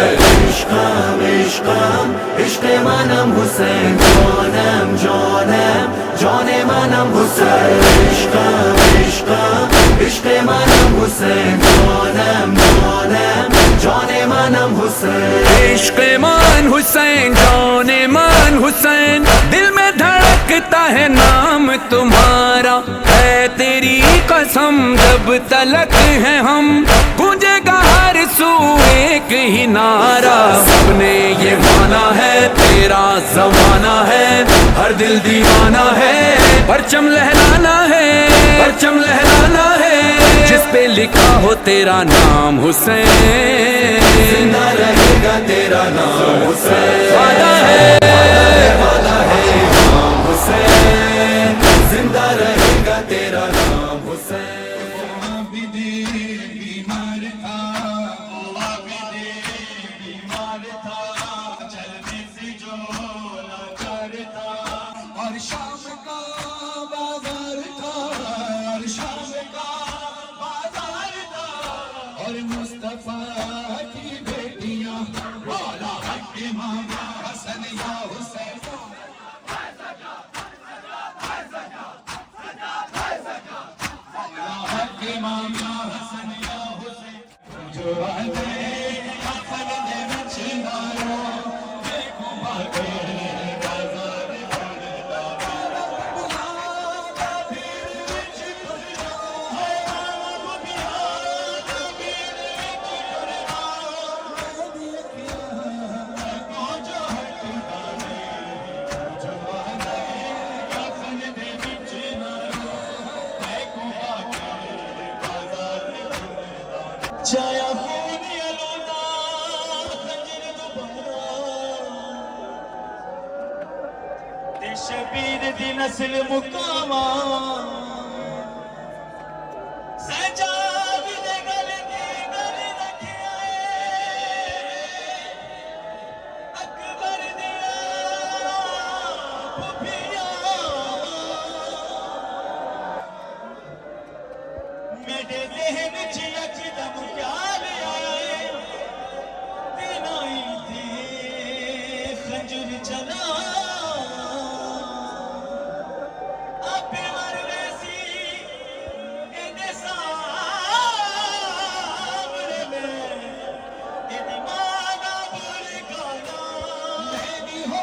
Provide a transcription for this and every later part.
Ishqam, ishqam, ishq-e manam Hussein. Jonam, jonam, jon-e manam Hussein. Ishqam, ishqam, ishq-e manam Hussein. Jonam, jonam, jon-e manam Hussein. इश्क़े मान हुसैन, जाने मान हुसैन, दिल में धड़कता है नाम तुम्हारा। है तेरी कसम जब तलक है हम, गूंजेगा हर सू एक ही नारा। सबने ये माना है तेरा जमाना है, हर दिल दीवाना है, परचम लहराना है, परचम लहराना है। जिस पे लिखा हो तेरा नाम हुसैन, जिंदा रहेगा तेरा नाम हुसैन। वादा है, वादा है इमाम हुसैन, जिंदा रहेगा तेरा नाम हुसैन। और शाम का बाजार था, और शाम का बाजार था, और मुस्तफा की बेटियां मौला हक इमाम हसन या हुसैन। मौला हक इमाम या हसन या हुसैन। जो आए हसन दे विच नारो, देखो बागे जाया खून यलोना खंजर दोबारा, ते शबीर दी नस्ल मुकामा। सजाद दे गल दी गल रखिया अकबर दिया फुफिया। मेरे ज़हन च यकदम ख्याल आए, दिनाई थी खंजर चला आपे मरने सी इने सामने में इनी माना बुल गाना मेरी हो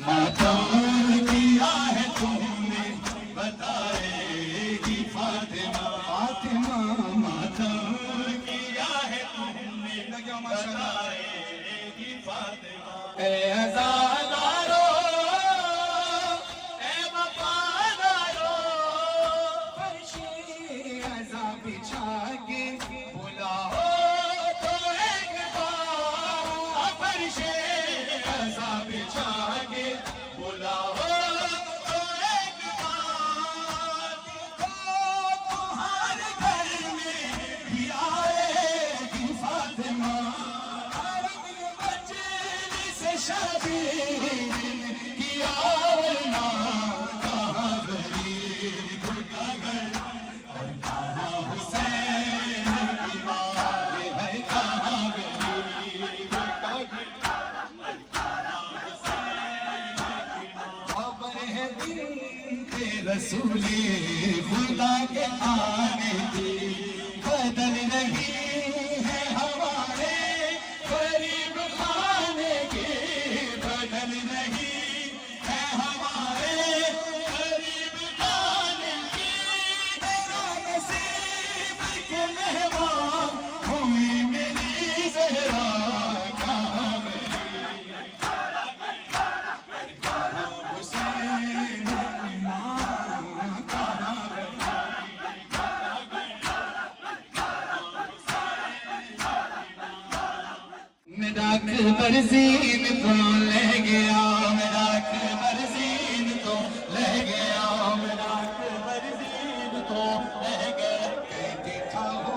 मातम किया है तुमने बताएगी फातिमा फातिमा मातम किया है तुमने बताएगी फातिमा ए अज़ादारो ए वफादारो फर्शे अज़ा बिछा के बुलाओ तो एक बार फर्शे अज़ा बिछा के बुलाओ तो एक बार तुम्हारे घर में भी आएगी फातिमा से शादी किया वरना कहाँ गरीब का घर और कहाँ हुसैन की बात है कहाँ गरीब का घर खबर है दिन के रसूले खुदा के आने की बदल रही है हमारे गरीब खाने की बदल नहीं है हमारे गरीब खाने की तेरा नसीब के मेहमान हुई मेरी ज़हरा कहाँ हुसैन मेरा बरसीन तो ले गया मेरा बरसीन तो ले गया मेरा बरसीन तो ले गया कहती था हो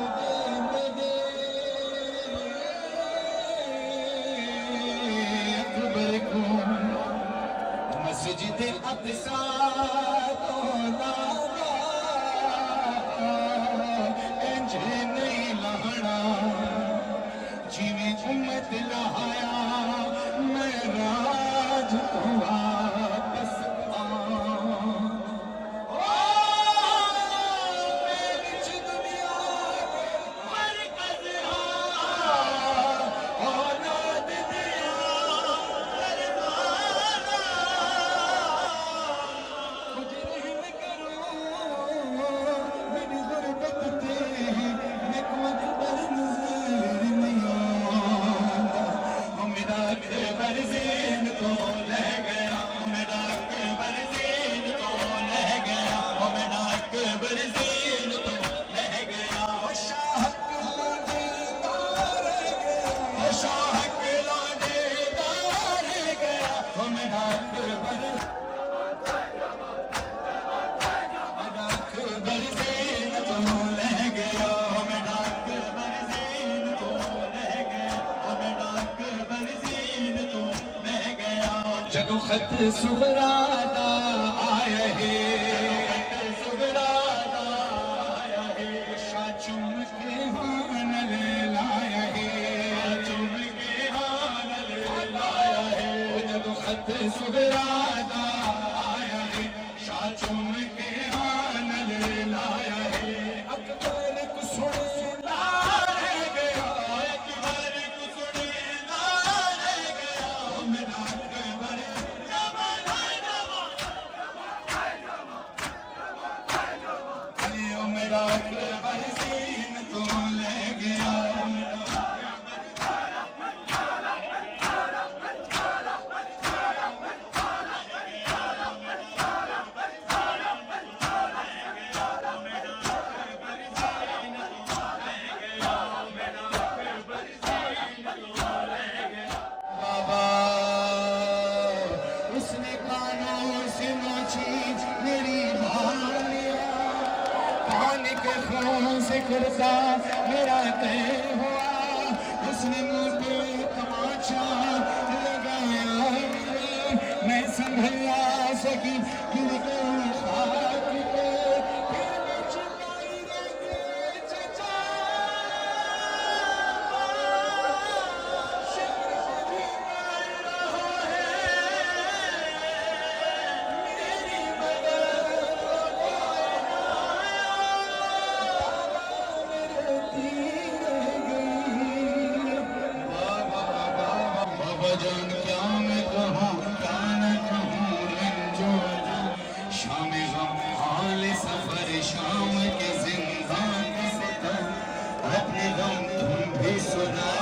मेरे अकबर को मस्जिद अक़सा तो लागा इंज नहीं लहना जिਵੇਂ उम्मत लहाया मैं राज को वापस दुनिया मरकज़ औलाद दिया कुछ रहम करो मेरी गुरबत पे मैं को अकबर नज़र नहीं मेरा बरसीन तो ले गया मेरा बरसीन तो ले गया मेरा बरसीन तो ले गया शाह शाह के लाडे रह गया मेरा बरसीन तो ले गया मेरा बरसीन तो ले गया मेरा बरसीन तो ले गया जगो खत सुगरादा आया है सुगरादा आया है शाह चुम के हान ले लाया है चुम के हान ले लाया है जगो खत सुगरादा आया है शाह चुम के हान ले लाया है अकबर को सुने ना रह गया अकबर को सुने ना रह गया मेरा अकबर मेरा अकबर सीन तो ले गया बाबा उसने कानों से नोची मेरी भालिया कान के खून से कुर्ता मेरा तय हुआ उसने मुझ पे तमाचा लगाया मैं संभल ना सकी गिर गई खाक पे फिर मैं चिल्लाई लगे चचा शर्म भी मार रहा है मेरी मदद बाबा जान क्या मैं कहूँ क्या न कहूँ गुनाह